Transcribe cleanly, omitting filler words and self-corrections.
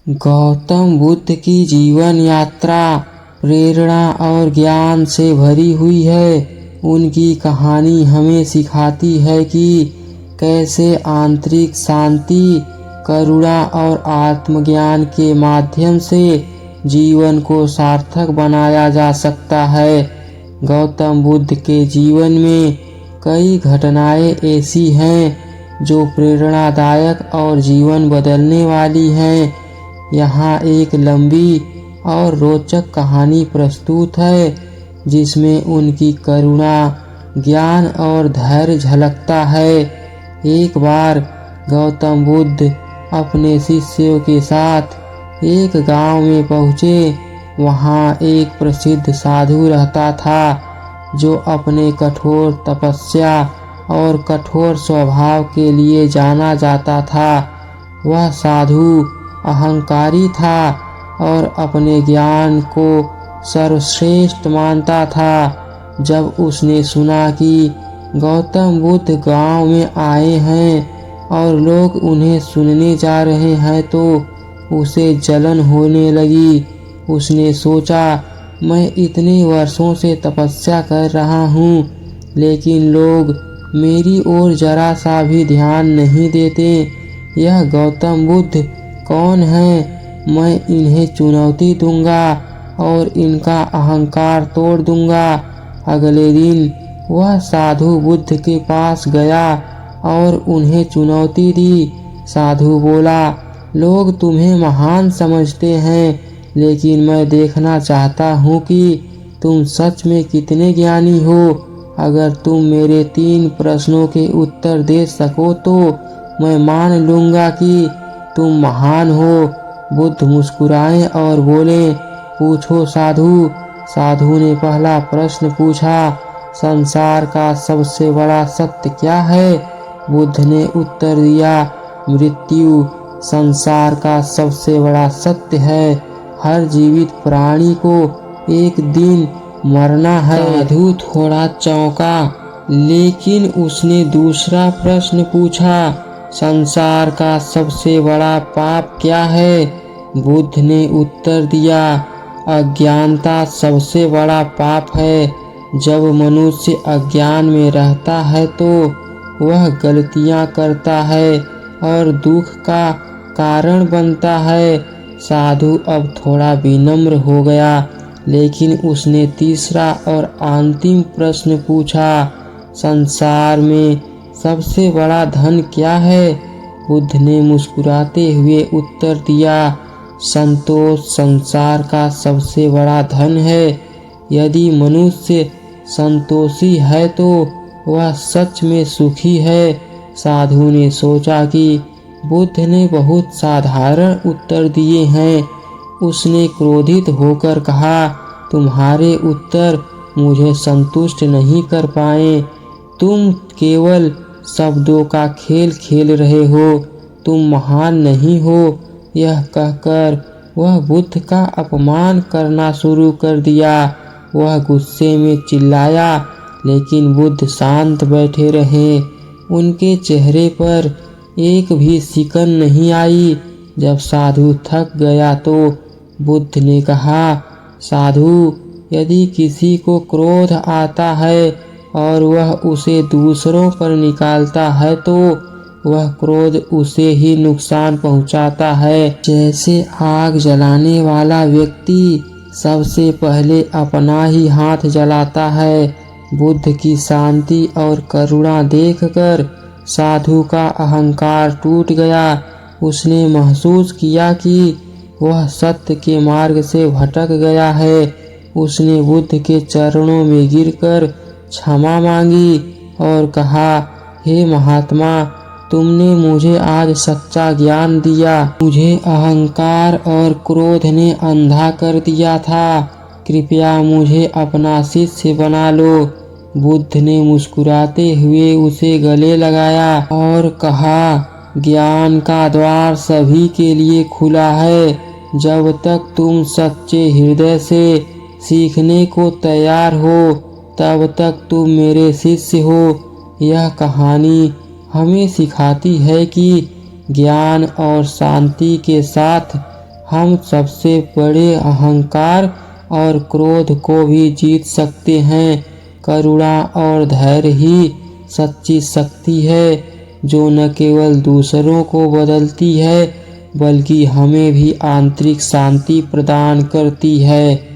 गौतम बुद्ध की जीवन यात्रा प्रेरणा और ज्ञान से भरी हुई है। उनकी कहानी हमें सिखाती है कि कैसे आंतरिक शांति, करुणा और आत्मज्ञान के माध्यम से जीवन को सार्थक बनाया जा सकता है। गौतम बुद्ध के जीवन में कई घटनाएं ऐसी हैं जो प्रेरणादायक और जीवन बदलने वाली हैं। यहाँ एक लंबी और रोचक कहानी प्रस्तुत है जिसमें उनकी करुणा, ज्ञान और धैर्य झलकता है। एक बार गौतम बुद्ध अपने शिष्यों के साथ एक गांव में पहुँचे। वहाँ एक प्रसिद्ध साधु रहता था जो अपने कठोर तपस्या और कठोर स्वभाव के लिए जाना जाता था। वह साधु अहंकारी था और अपने ज्ञान को सर्वश्रेष्ठ मानता था। जब उसने सुना कि गौतम बुद्ध गांव में आए हैं और लोग उन्हें सुनने जा रहे हैं तो उसे जलन होने लगी। उसने सोचा, मैं इतने वर्षों से तपस्या कर रहा हूँ लेकिन लोग मेरी ओर जरा सा भी ध्यान नहीं देते। यह गौतम बुद्ध कौन है? मैं इन्हें चुनौती दूंगा और इनका अहंकार तोड़ दूंगा। अगले दिन वह साधु बुद्ध के पास गया और उन्हें चुनौती दी। साधु बोला, लोग तुम्हें महान समझते हैं लेकिन मैं देखना चाहता हूँ कि तुम सच में कितने ज्ञानी हो। अगर तुम मेरे 3 प्रश्नों के उत्तर दे सको तो मैं मान लूँगा कि तुम महान हो। बुद्ध मुस्कुराए और बोले, पूछो साधु। साधु ने पहला प्रश्न पूछा, संसार का सबसे बड़ा सत्य क्या है? बुद्ध ने उत्तर दिया, मृत्यु संसार का सबसे बड़ा सत्य है। हर जीवित प्राणी को एक दिन मरना है। साधु थोड़ा चौंका लेकिन उसने दूसरा प्रश्न पूछा, संसार का सबसे बड़ा पाप क्या है? बुद्ध ने उत्तर दिया, अज्ञानता सबसे बड़ा पाप है। जब मनुष्य अज्ञान में रहता है तो वह गलतियां करता है और दुख का कारण बनता है। साधु अब थोड़ा विनम्र हो गया लेकिन उसने तीसरा और अंतिम प्रश्न पूछा, संसार में सबसे बड़ा धन क्या है? बुद्ध ने मुस्कुराते हुए उत्तर दिया, संतोष संसार का सबसे बड़ा धन है। यदि मनुष्य संतोषी है तो वह सच में सुखी है। साधु ने सोचा कि बुद्ध ने बहुत साधारण उत्तर दिए हैं। उसने क्रोधित होकर कहा, तुम्हारे उत्तर मुझे संतुष्ट नहीं कर पाए। तुम केवल शब्दों का खेल खेल रहे हो, तुम महान नहीं हो। यह कहकर वह बुद्ध का अपमान करना शुरू कर दिया। वह गुस्से में चिल्लाया लेकिन बुद्ध शांत बैठे रहे। उनके चेहरे पर एक भी सिकन नहीं आई। जब साधु थक गया तो बुद्ध ने कहा, साधु, यदि किसी को क्रोध आता है और वह उसे दूसरों पर निकालता है तो वह क्रोध उसे ही नुकसान पहुंचाता है। जैसे आग जलाने वाला व्यक्ति सबसे पहले अपना ही हाथ जलाता है। बुद्ध की शांति और करुणा देखकर साधु का अहंकार टूट गया। उसने महसूस किया कि वह सत्य के मार्ग से भटक गया है। उसने बुद्ध के चरणों में गिरकर क्षमा मांगी और कहा, हे महात्मा, तुमने मुझे आज सच्चा ज्ञान दिया। मुझे अहंकार और क्रोध ने अंधा कर दिया था। कृपया मुझे अपना शिष्य बना लो। बुद्ध ने मुस्कुराते हुए उसे गले लगाया और कहा, ज्ञान का द्वार सभी के लिए खुला है। जब तक तुम सच्चे हृदय से सीखने को तैयार हो तब तक तुम मेरे शिष्य हो। यह कहानी हमें सिखाती है कि ज्ञान और शांति के साथ हम सबसे बड़े अहंकार और क्रोध को भी जीत सकते हैं। करुणा और धैर्य ही सच्ची शक्ति है, जो न केवल दूसरों को बदलती है बल्कि हमें भी आंतरिक शांति प्रदान करती है।